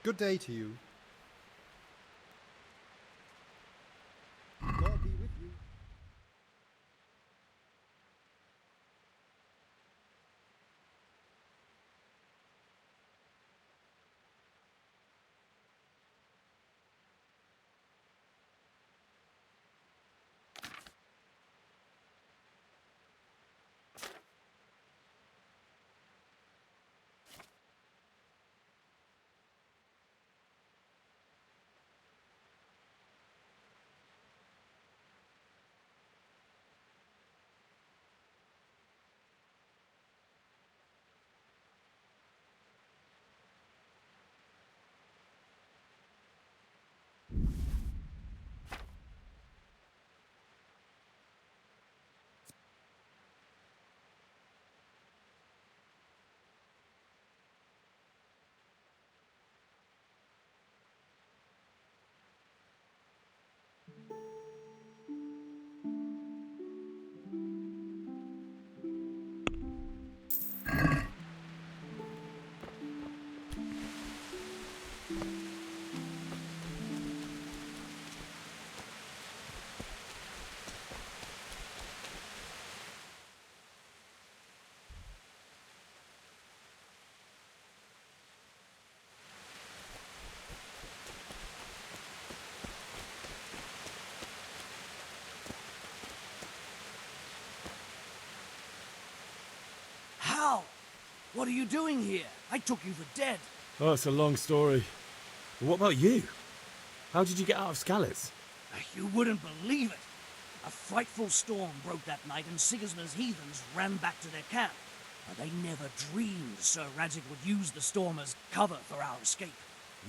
Good day to you. God be with you. How? What are you doing here? I took you for dead. Oh, it's a long story. But what about you? How did you get out of Scalets? You wouldn't believe it. A frightful storm broke that night and Sigismund's heathens ran back to their camp. But they never dreamed Sir Radzig would use the storm as cover for our escape.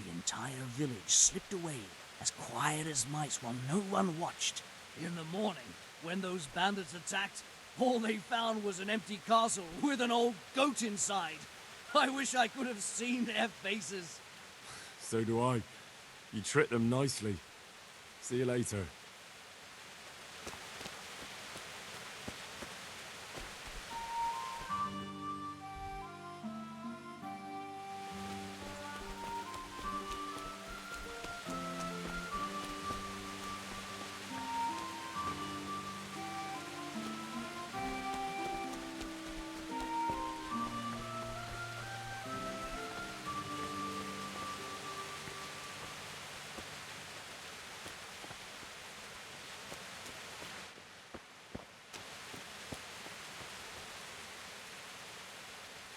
The entire village slipped away, as quiet as mice while no one watched. In the morning, when those bandits attacked, all they found was an empty castle with an old goat inside. I wish I could have seen their faces. So do I. You tricked them nicely. See you later.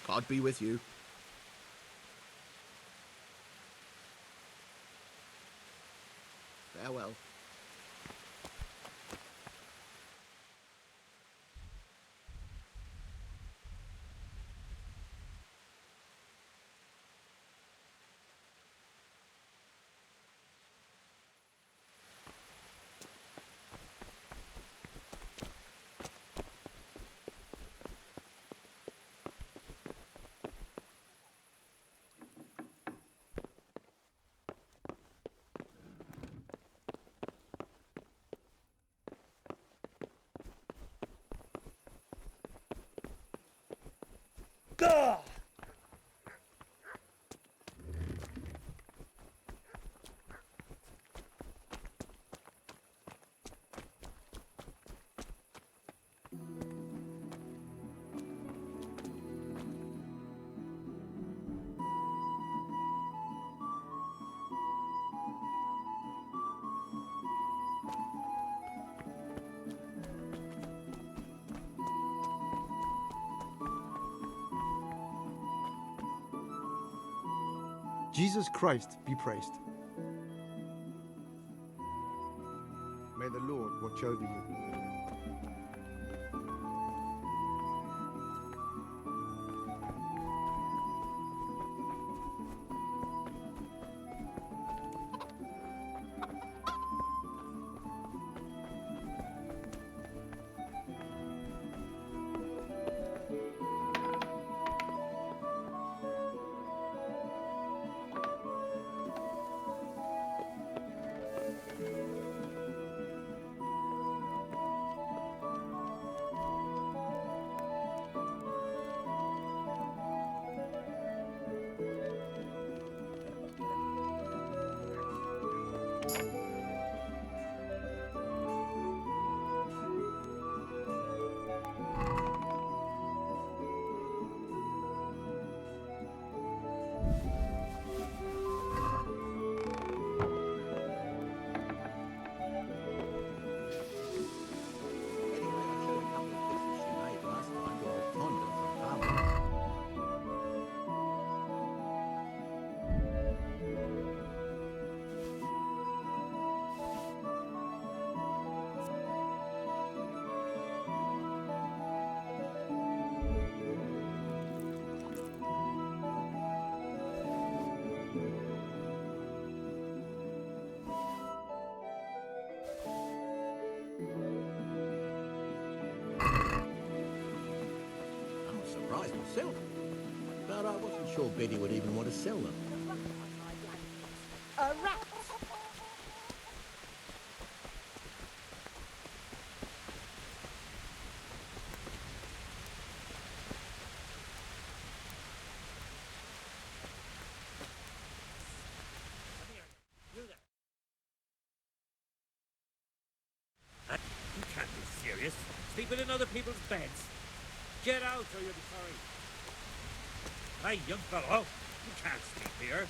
God be with you. Farewell. Gah! Jesus Christ be praised. May the Lord watch over you. surprised myself. But I wasn't sure Betty would even want to sell them. A rat! You can't be serious. Sleeping in other people's beds. Get out or you'll be sorry. Hey, young fellow, you can't sleep here.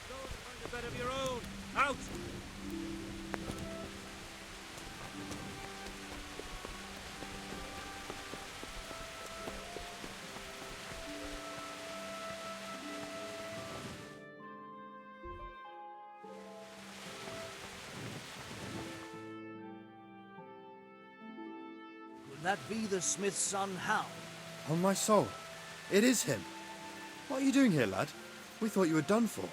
Go and find a bed of your own. Out! Could that be the smith's son, Hal? On my soul, it is him. What are you doing here, lad? We thought you were done for.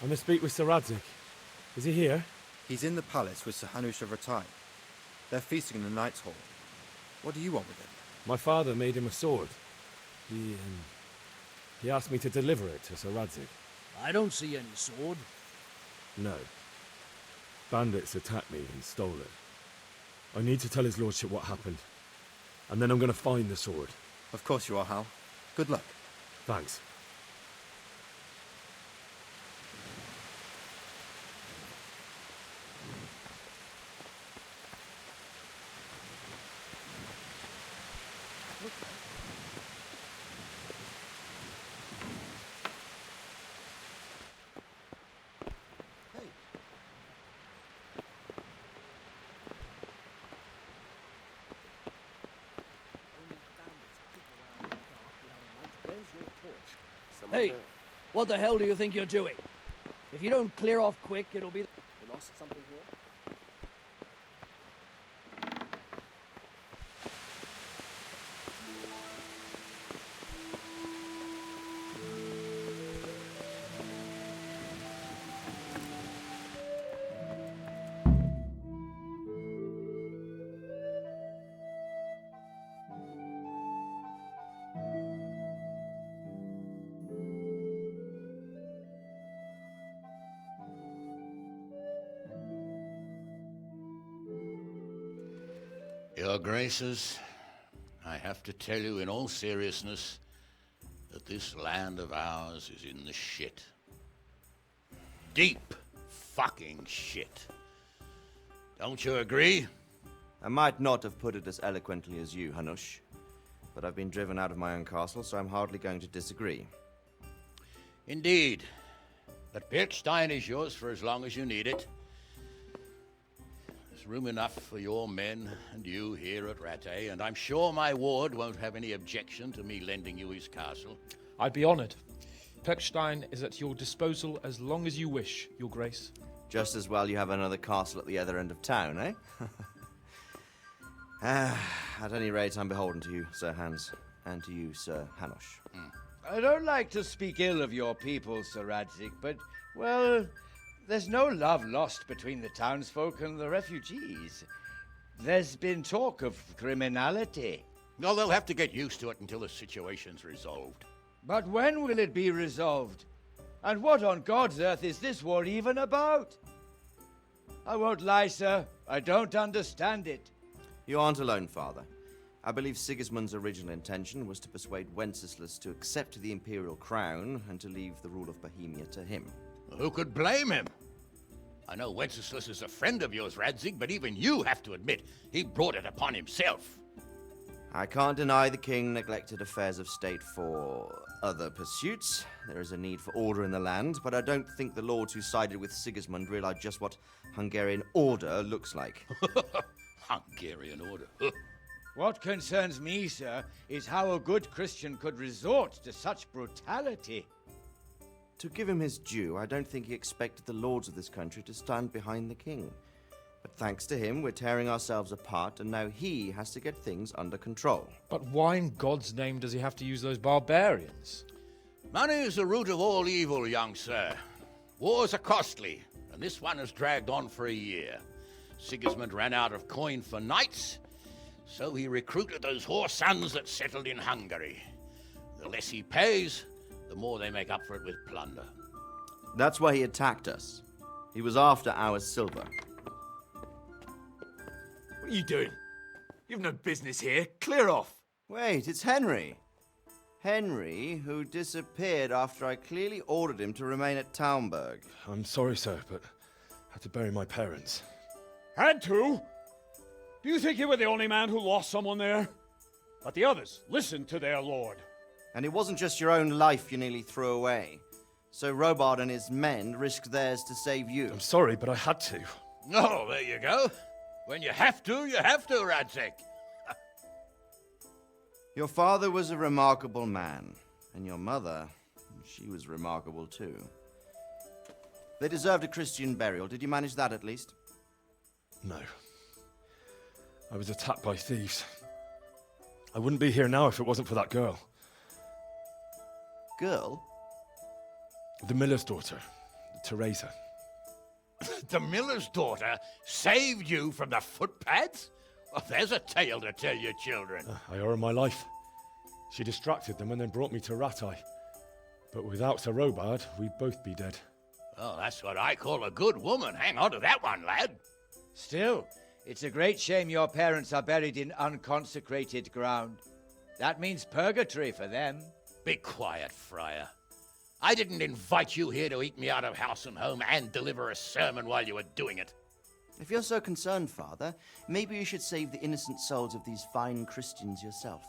I must speak with Sir Radzig. Is he here? He's in the palace with Sir Hanush of Rattay. They're feasting in the Knight's Hall. What do you want with him? My father made him a sword. He asked me to deliver it to Sir Radzig. I don't see any sword. No. Bandits attacked me and stole it. I need to tell his lordship what happened. And then I'm going to find the sword. Of course you are, Hal. Good luck. Thanks. Hey, what the hell do you think you're doing? If you don't clear off quick, it'll be... We lost something here? Your Graces, I have to tell you in all seriousness that this land of ours is in the shit. Deep fucking shit. Don't you agree? I might not have put it as eloquently as you, Hanush, but I've been driven out of my own castle, so I'm hardly going to disagree. Indeed. But Birkstein is yours for as long as you need it. There's room enough for your men and you here at Rattay, and I'm sure my ward won't have any objection to me lending you his castle. I'd be honored. Perkstein is at your disposal as long as you wish, Your Grace. Just as well you have another castle at the other end of town, eh? At any rate, I'm beholden to you, Sir Hans, and to you, Sir Hanush. I don't like to speak ill of your people, Sir Radzig, but, well, there's no love lost between the townsfolk and the refugees. There's been talk of criminality. Well, they'll have to get used to it until the situation's resolved. But when will it be resolved? And what on God's earth is this war even about? I won't lie, sir. I don't understand it. You aren't alone, Father. I believe Sigismund's original intention was to persuade Wenceslas to accept the imperial crown and to leave the rule of Bohemia to him. Who could blame him? I know Wenceslas is a friend of yours, Radzig, but even you have to admit he brought it upon himself. I can't deny the king neglected affairs of state for other pursuits. There is a need for order in the land, but I don't think the lords who sided with Sigismund realized just what Hungarian order looks like. Hungarian order? What concerns me, sir, is how a good Christian could resort to such brutality. To give him his due, I don't think he expected the lords of this country to stand behind the king. But thanks to him, we're tearing ourselves apart, and now he has to get things under control. But why in God's name does he have to use those barbarians? Money is the root of all evil, young sir. Wars are costly, and this one has dragged on for a year. Sigismund ran out of coin for knights, so he recruited those whore sons that settled in Hungary. The less he pays, the more they make up for it with plunder. That's why he attacked us. He was after our silver. What are you doing? You've no business here. Clear off. Wait, it's Henry. Henry, who disappeared after I clearly ordered him to remain at Taumberg. I'm sorry, sir, but I had to bury my parents. Had to? Do you think you were the only man who lost someone there? But the others listened to their lord. And it wasn't just your own life you nearly threw away. So Robard and his men risked theirs to save you. I'm sorry, but I had to. Oh, there you go. When you have to, Radzig. Your father was a remarkable man, and your mother, she was remarkable too. They deserved a Christian burial. Did you manage that at least? No. I was attacked by thieves. I wouldn't be here now if it wasn't for that girl. Girl? The miller's daughter, Teresa. The miller's daughter saved you from the footpads? Well, there's a tale to tell your children. I owe her my life. She distracted them and then brought me to Rattay. But without Sir Robard, we'd both be dead. Oh, that's what I call a good woman. Hang on to that one, lad. Still, it's a great shame your parents are buried in unconsecrated ground. That means purgatory for them. Be quiet, friar. I didn't invite you here to eat me out of house and home and deliver a sermon while you were doing it. If you're so concerned, Father, maybe you should save the innocent souls of these fine Christians yourself.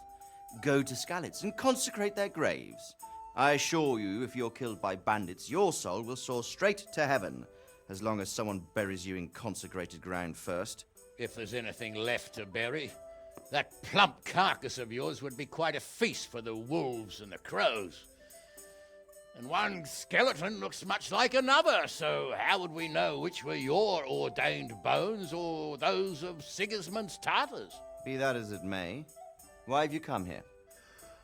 Go to Skalitz and consecrate their graves. I assure you, if you're killed by bandits, your soul will soar straight to heaven, as long as someone buries you in consecrated ground first. If there's anything left to bury, that plump carcass of yours would be quite a feast for the wolves and the crows. And one skeleton looks much like another, so how would we know which were your ordained bones or those of Sigismund's Tartars? Be that as it may, why have you come here?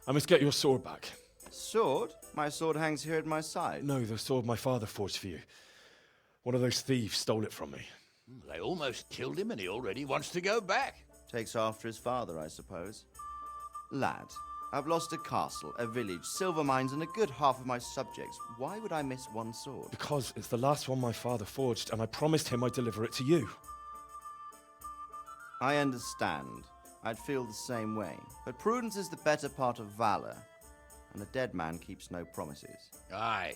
I must get your sword back. Sword? My sword hangs here at my side. No, the sword my father forged for you. One of those thieves stole it from me. They almost killed him and he already wants to go back. Takes after his father, I suppose. Lad, I've lost a castle, a village, silver mines, and a good half of my subjects. Why would I miss one sword? Because it's the last one my father forged, and I promised him I'd deliver it to you. I understand. I'd feel the same way. But prudence is the better part of valor, and a dead man keeps no promises. Aye.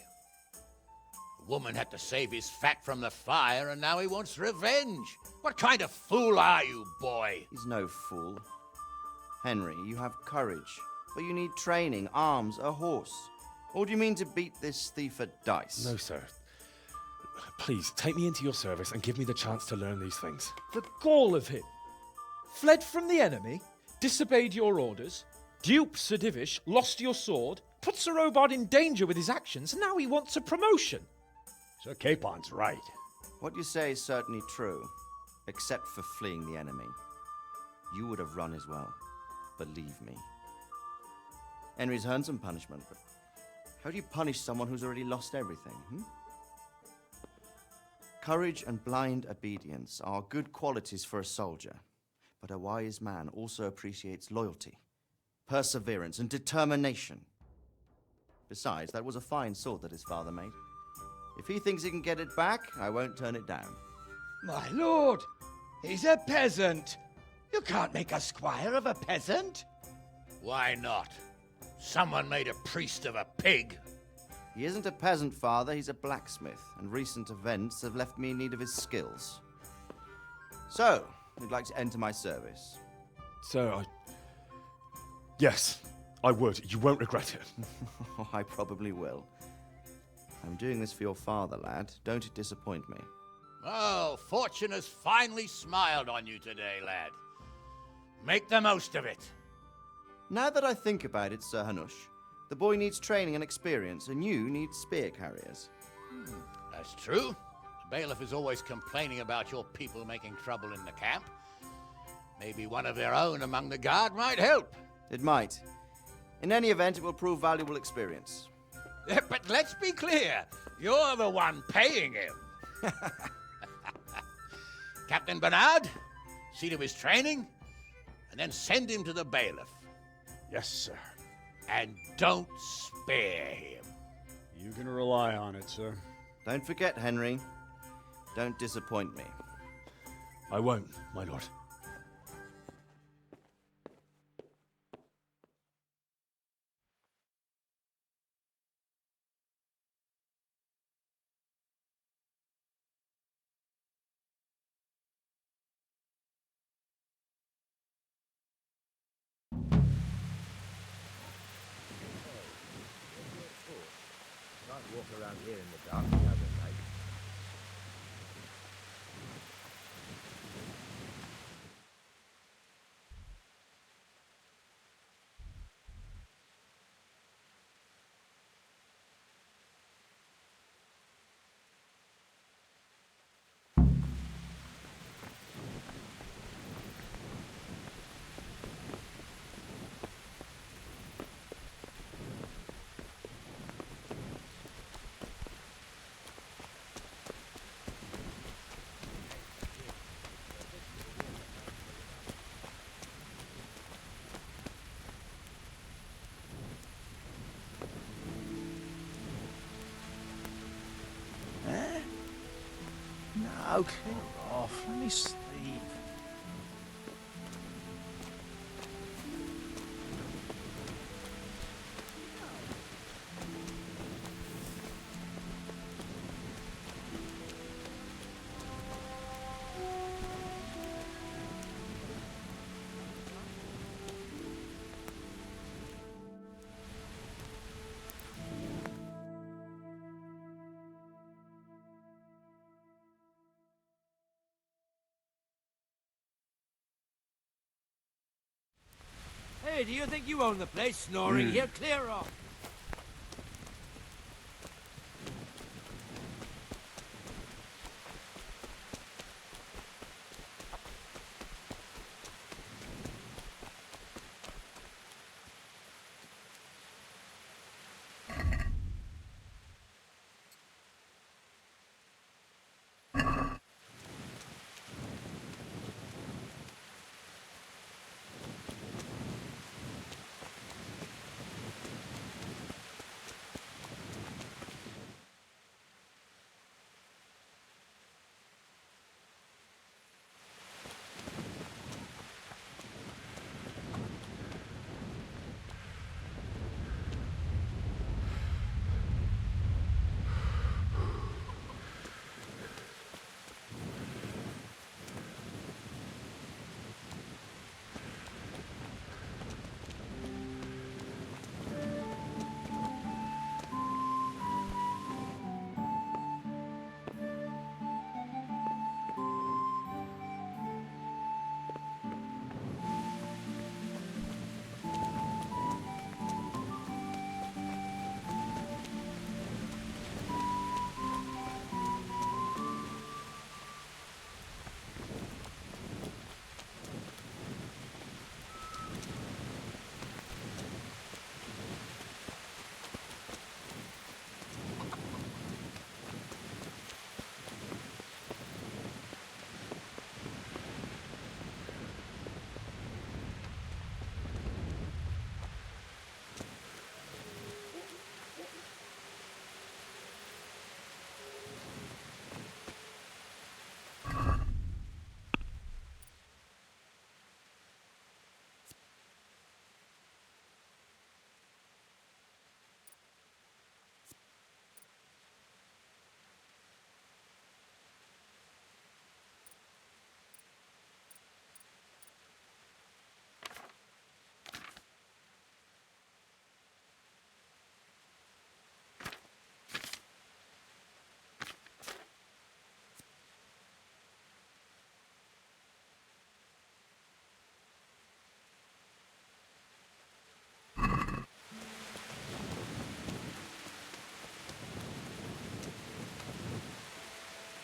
The woman had to save his fat from the fire, and now he wants revenge. What kind of fool are you, boy? He's no fool. Henry, you have courage, but you need training, arms, a horse. Or do you mean to beat this thief at dice? No, sir. Please, take me into your service and give me the chance to learn these things. The gall of him. Fled from the enemy, disobeyed your orders, duped Sir Divish, lost your sword, put Sir Robard in danger with his actions, and now he wants a promotion. Sir Capon's right. What you say is certainly true, except for fleeing the enemy. You would have run as well, believe me. Henry's earned some punishment, but how do you punish someone who's already lost everything, Courage and blind obedience are good qualities for a soldier, but a wise man also appreciates loyalty, perseverance, and determination. Besides, that was a fine sword that his father made. If he thinks he can get it back, I won't turn it down. My lord, he's a peasant. You can't make a squire of a peasant. Why not? Someone made a priest of a pig. He isn't a peasant, Father, he's a blacksmith, and recent events have left me in need of his skills. So, you'd like to enter my service? Sir, Yes, I would. You won't regret it. I probably will. I'm doing this for your father, lad. Don't disappoint me. Oh, fortune has finally smiled on you today, lad. Make the most of it. Now that I think about it, Sir Hanush, the boy needs training and experience, and you need spear carriers. That's true. The bailiff is always complaining about your people making trouble in the camp. Maybe one of their own among the guard might help. It might. In any event, it will prove valuable experience. But let's be clear. You're the one paying him. Captain Bernard, see to his training, and then send him to the bailiff. Yes, sir. And don't spare him. You can rely on it, sir. Don't forget, Henry. Don't disappoint me. I won't, my lord. Can't walk around here in the dark the other night. No, clear off. Let me sleep. Hey, do you think you own the place, snoring here? Clear off!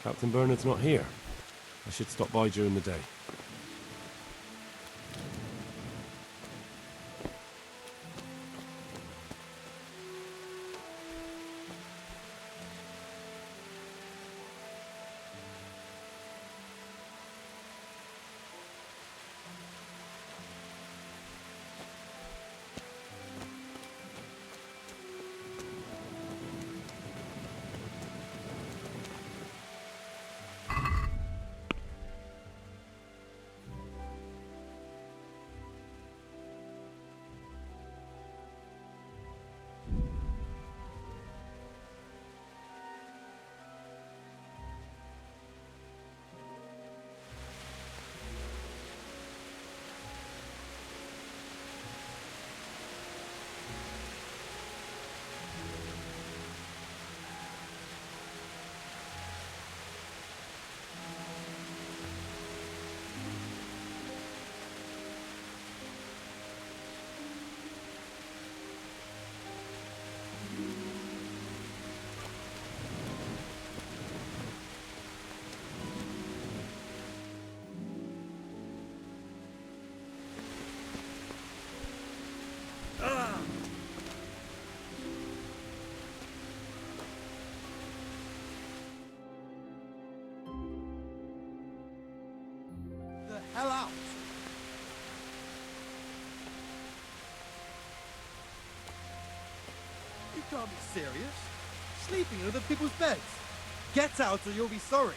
Captain Bernard's not here. I should stop by during the day. can't be serious. Sleeping in other people's beds. Get out or you'll be sorry.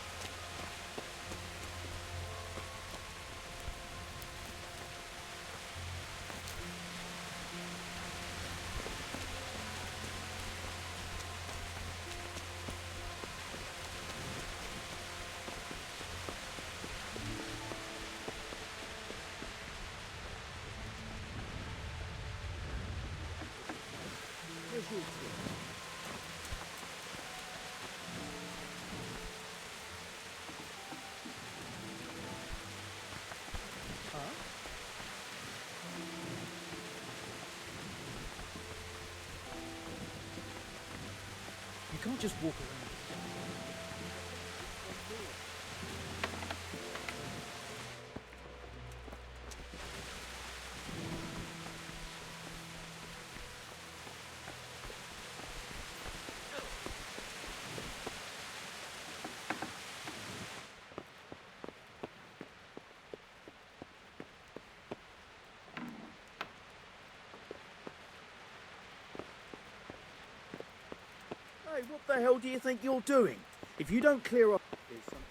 You can't just walk around. Hey, what the hell do you think you're doing? If you don't clear off... There's something...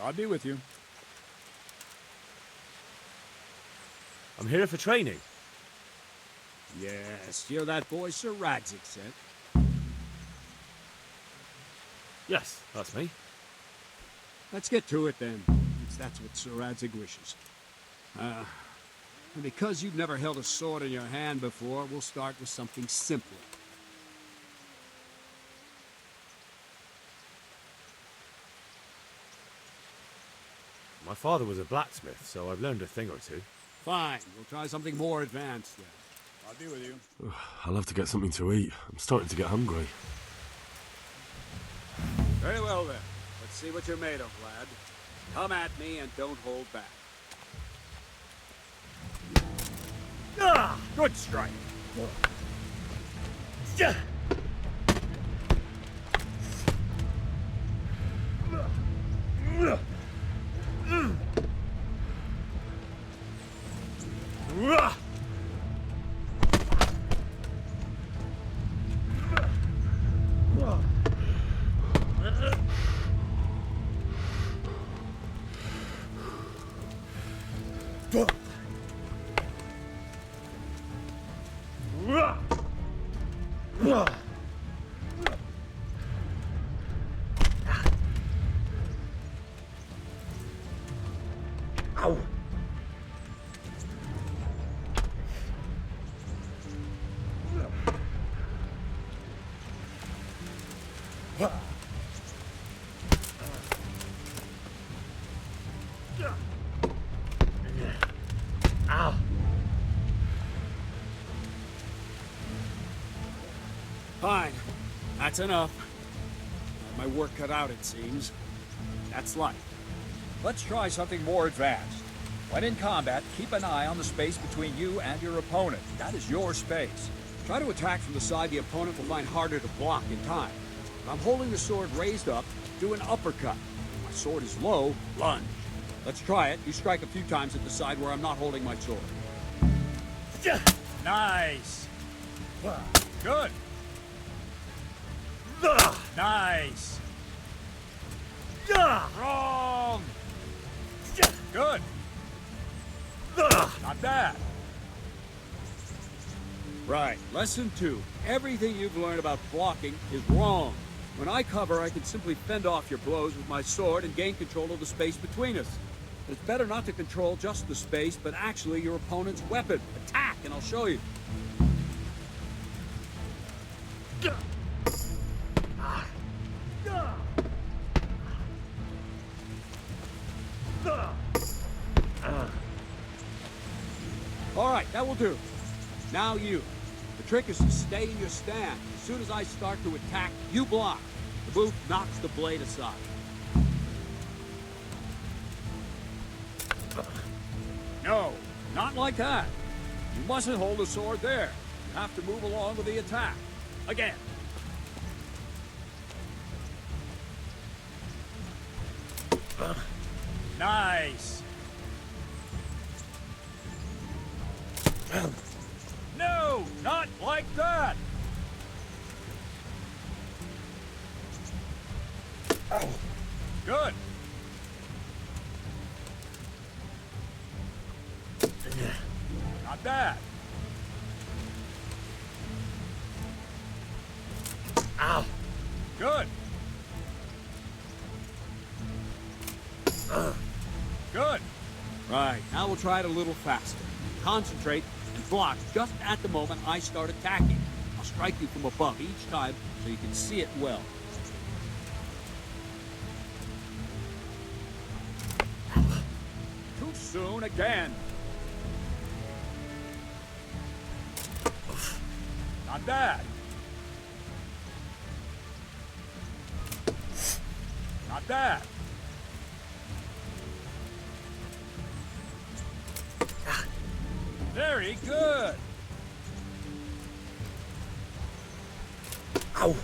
I'll be with you. I'm here for training. Yes, you're that boy Sir Radzig said. Yes, that's me. Let's get to it then, since that's what Sir Radzig wishes. And because you've never held a sword in your hand before, we'll start with something simpler. My father was a blacksmith, so I've learned a thing or two. Fine, we'll try something more advanced then. I'll be with you. I'll have to get something to eat. I'm starting to get hungry. Very well then. Let's see what you're made of, lad. Come at me and don't hold back. Ah! Good strike. Ow! Ow! Fine. That's enough. My work cut out, it seems. That's life. Let's try something more advanced. When in combat, keep an eye on the space between you and your opponent. That is your space. Try to attack from the side the opponent will find harder to block in time. If I'm holding the sword raised up, do an uppercut. If my sword is low, lunge. Let's try it. You strike a few times at the side where I'm not holding my sword. Nice. Good. Nice. Wrong. Good. Not bad. Right. Lesson 2. Everything you've learned about blocking is wrong. When I cover, I can simply fend off your blows with my sword and gain control of the space between us. It's better not to control just the space, but actually your opponent's weapon. Attack, and I'll show you. All right, that will do. Now you. The trick is to stay in your stand. As soon as I start to attack, you block. The move knocks the blade aside. No, not like that. You mustn't hold the sword there. You have to move along with the attack. Again. Nice. No, not like that. Good. Not bad. Ow! Good. Good. Right, now we'll try it a little faster. Concentrate and block just at the moment I start attacking. I'll strike you from above each time so you can see it well. Too soon again. Not bad. Not bad. Very good. Ow!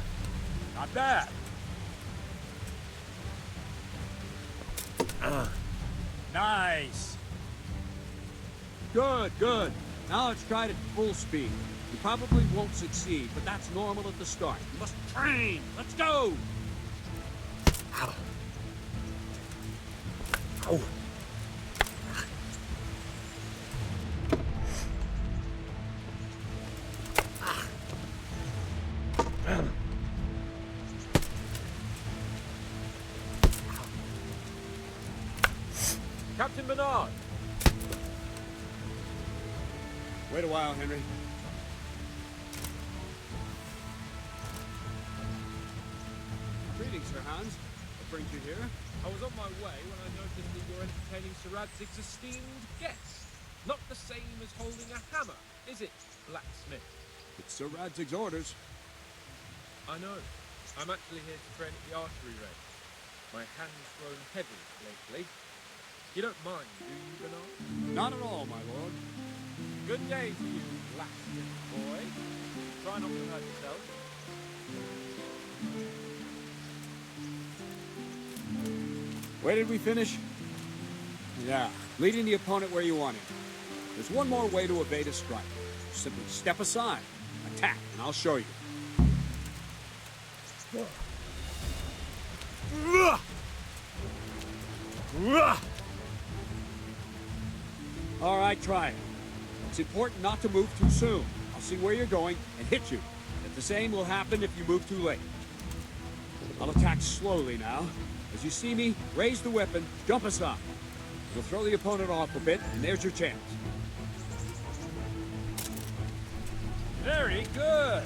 Not bad. Nice. Good, good. Now let's try it at full speed. You probably won't succeed, but that's normal at the start. You must train. Let's go. Captain Bernard! Wait a while, Henry. Greetings, Sir Hans. What brings you here? I was on my way when I noticed that you're entertaining Sir Radzig's esteemed guest. Not the same as holding a hammer, is it, blacksmith? It's Sir Radzig's orders. I know. I'm actually here to train at the archery range. My hand's grown heavy lately. You don't mind, do you, Bernard? Not at all, my lord. Good day to you, blacksmith boy. Try not to hurt yourself. Where did we finish? Yeah, leading the opponent where you want him. There's one more way to evade a strike. Simply step aside, attack, and I'll show you. All right, try it. It's important not to move too soon. I'll see where you're going and hit you. And the same will happen if you move too late. I'll attack slowly now. As you see me, raise the weapon, jump aside. It'll throw the opponent off a bit, and there's your chance. Very good.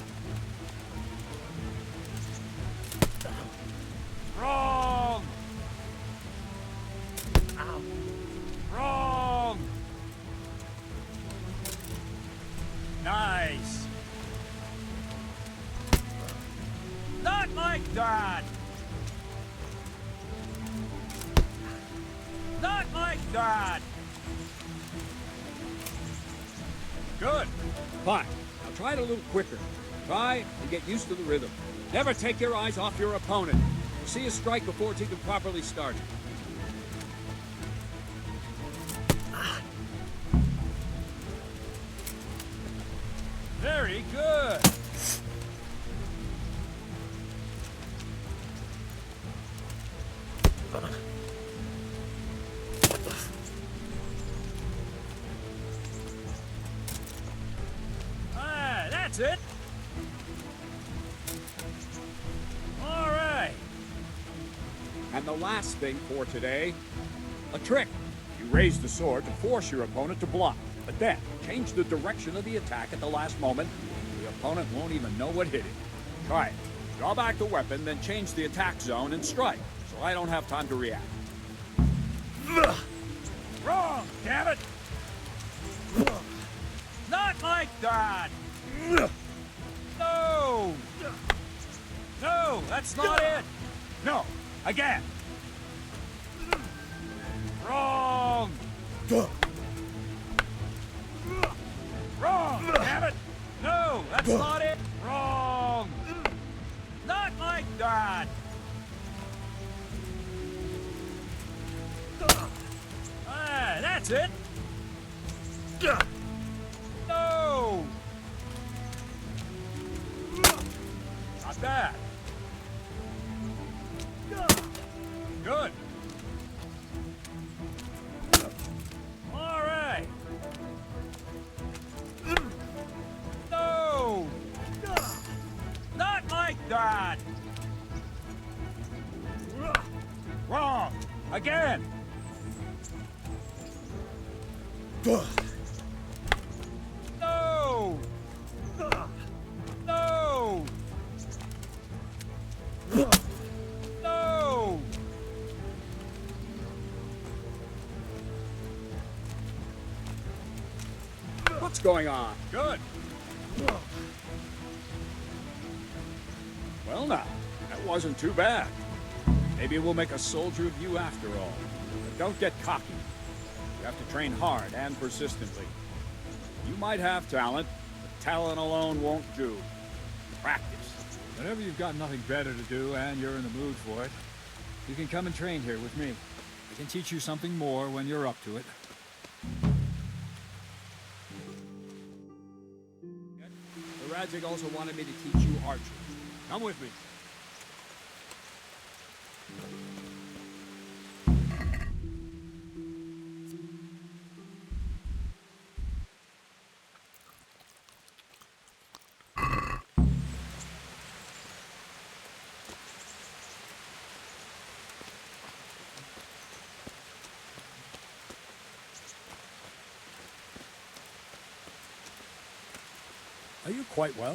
Wrong! Ow. Wrong! Nice! Not like that! Not like that! Good. Fine. Now try it a little quicker. Try and get used to the rhythm. Never take your eyes off your opponent. See a strike before it's even properly started. Very good! That's it. All right. And the last thing for today, a trick. You raise the sword to force your opponent to block, but then change the direction of the attack at the last moment. The opponent won't even know what hit him. Try it. Draw back the weapon, then change the attack zone and strike, so I don't have time to react. Wrong, damn it! Not like that! No! No, that's not it! No, again! Wrong! Wrong, damn it! No, that's not it! Wrong! Not like that! Ah, that's it! No! Not bad. Good. All right. No! Not like that! Wrong! Again! No! No! No! What's going on? Good. Well now, that wasn't too bad. Maybe we'll make a soldier of you after all. But don't get cocky. You have to train hard and persistently. You might have talent, but talent alone won't do. Practice. Whenever you've got nothing better to do and you're in the mood for it, you can come and train here with me. I can teach you something more when you're up to it. Radzig also wanted me to teach you archery. Come with me. Are you quite well?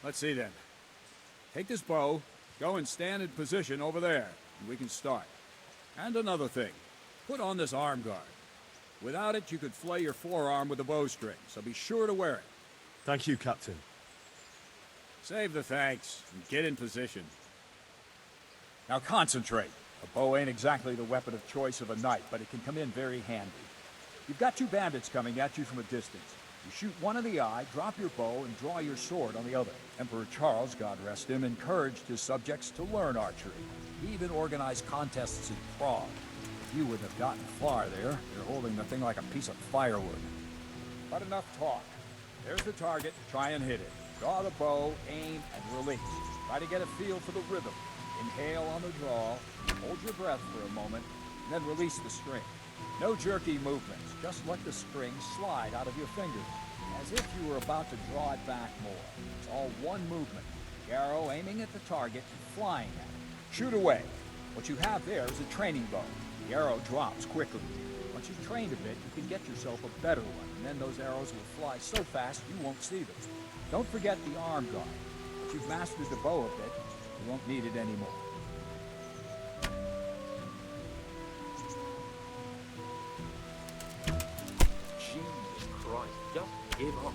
Let's see then. Take this bow, go and stand in position over there, and we can start. And another thing, put on this arm guard. Without it, you could flay your forearm with a bowstring, so be sure to wear it. Thank you, Captain. Save the thanks, and get in position. Now concentrate. A bow ain't exactly the weapon of choice of a knight, but it can come in very handy. You've got two bandits coming at you from a distance. You shoot one in the eye, drop your bow, and draw your sword on the other. Emperor Charles, God rest him, encouraged his subjects to learn archery. He even organized contests in Prague. If you would have gotten far there, you're holding the thing like a piece of firewood. But enough talk. There's the target. Try and hit it. Draw the bow, aim, and release. Try to get a feel for the rhythm. Inhale on the draw, hold your breath for a moment, and then release the string. No jerky movements, just let the string slide out of your fingers, as if you were about to draw it back more. It's all one movement. The arrow aiming at the target and flying at it. Shoot away. What you have there is a training bow. The arrow drops quickly. Once you've trained a bit, you can get yourself a better one, and then those arrows will fly so fast you won't see them. Don't forget the arm guard. Once you've mastered the bow a bit, you won't need it anymore. Jesus Christ, just give up.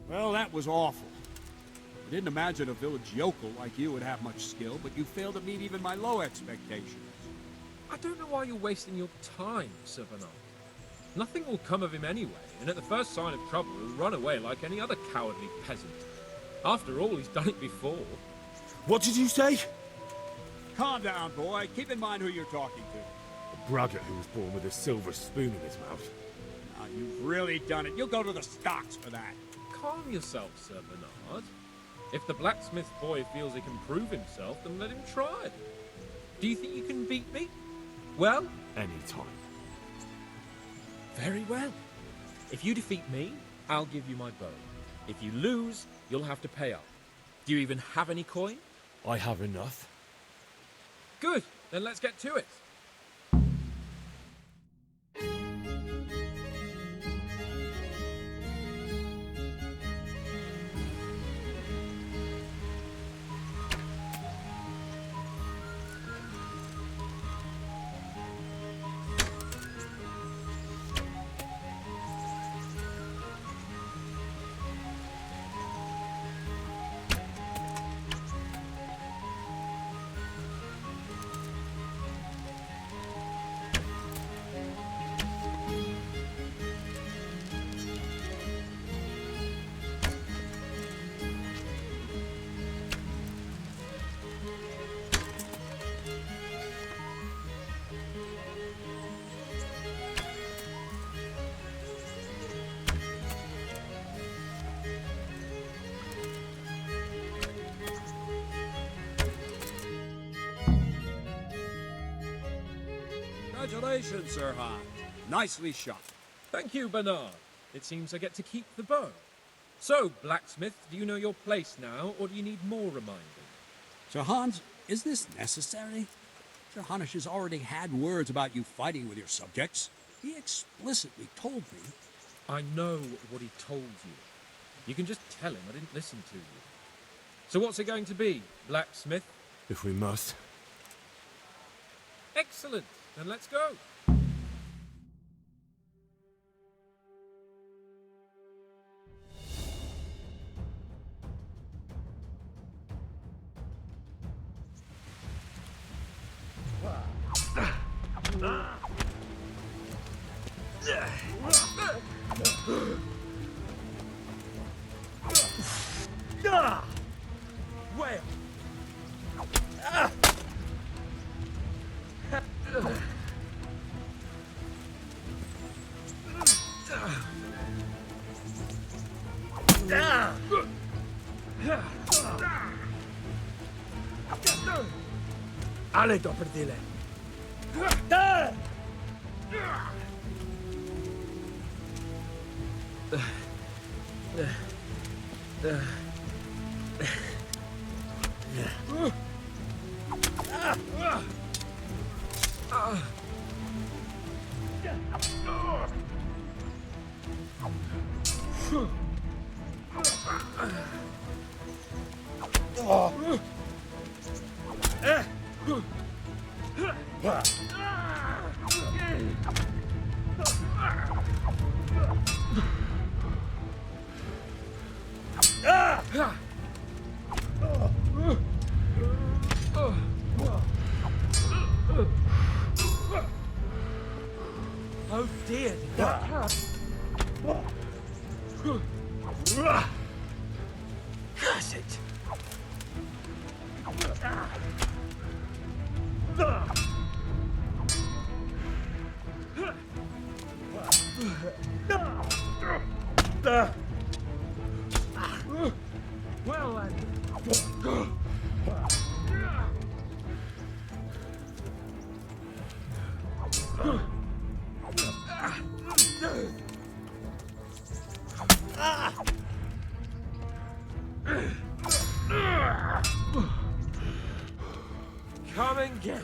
Well, that was awful. I didn't imagine a village yokel like you would have much skill, but you failed to meet even my low expectations. I don't know why you're wasting your time, Sir Bernard. Nothing will come of him anyway, and at the first sign of trouble, he'll run away like any other cowardly peasant. After all, he's done it before. What did you say? Calm down, boy. Keep in mind who you're talking to. A braggart who was born with a silver spoon in his mouth. Now, you've really done it. You'll go to the stocks for that. Calm yourself, Sir Bernard. If the blacksmith boy feels he can prove himself, then let him try. Do you think you can beat me? Well? Any time. Very well. If you defeat me, I'll give you my bow. If you lose, you'll have to pay up. Do you even have any coin? I have enough. Good. Then let's get to it. Congratulations, Sir Han. Nicely shot. Thank you, Bernard. It seems I get to keep the bow. So, blacksmith, do you know your place now, or do you need more reminding? Sir Hans, is this necessary? Sir Hanush has already had words about you fighting with your subjects. He explicitly told me. I know what he told you. You can just tell him I didn't listen to you. So what's it going to be, blacksmith? If we must. Excellent. Then let's go. Well. Ale to prdele. Oh dear, did that hurt? Curse it! Well then. Come and get it.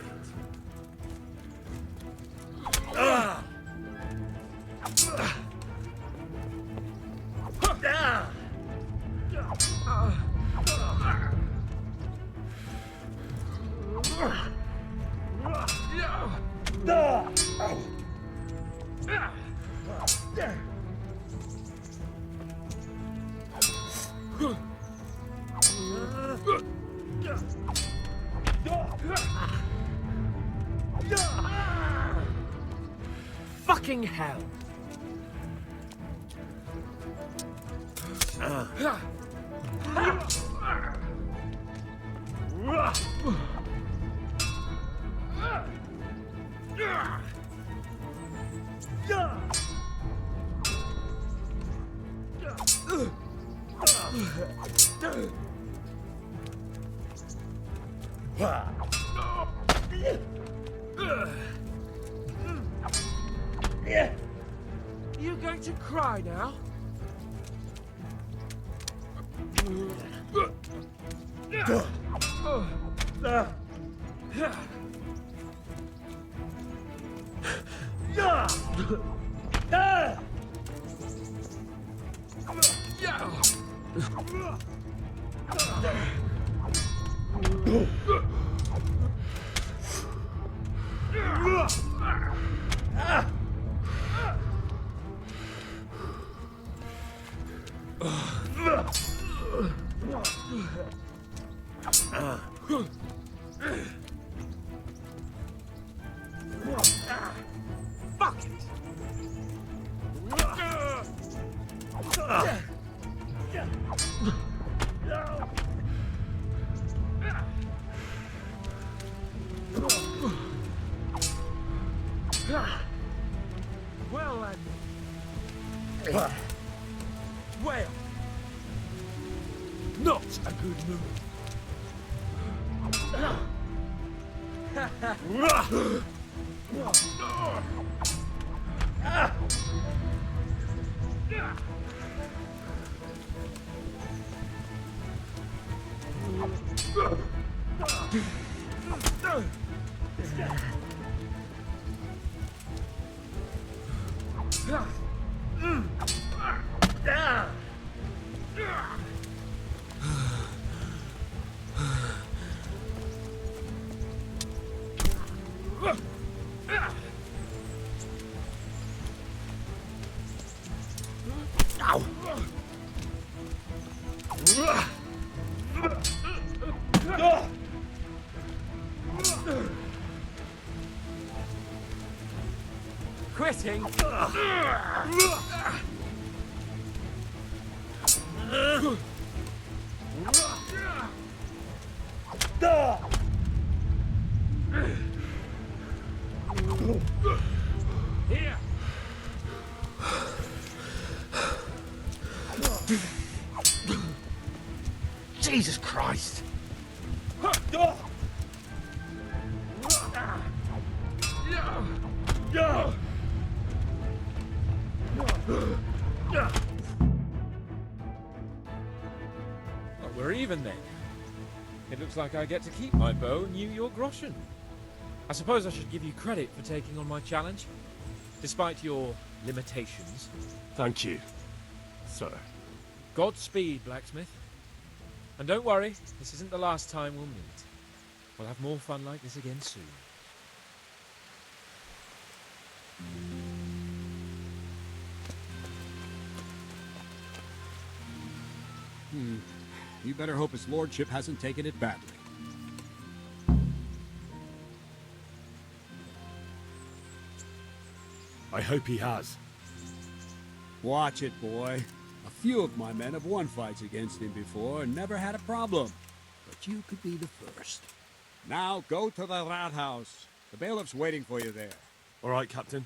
Fucking hell. You going to cry now? Fuck it! Well then. Well. Not a good move. Quitting? Here! Jesus Christ! Well, we're even then. It looks like I get to keep my bow and you your groschen. I suppose I should give you credit for taking on my challenge, despite your limitations. Thank you, sir. Godspeed, blacksmith. And don't worry, this isn't the last time we'll meet. We'll have more fun like this again soon. You better hope his lordship hasn't taken it badly. I hope he has. Watch it, boy. A few of my men have won fights against him before and never had a problem. But you could be the first. Now go to the rat house. The bailiff's waiting for you there. All right, Captain.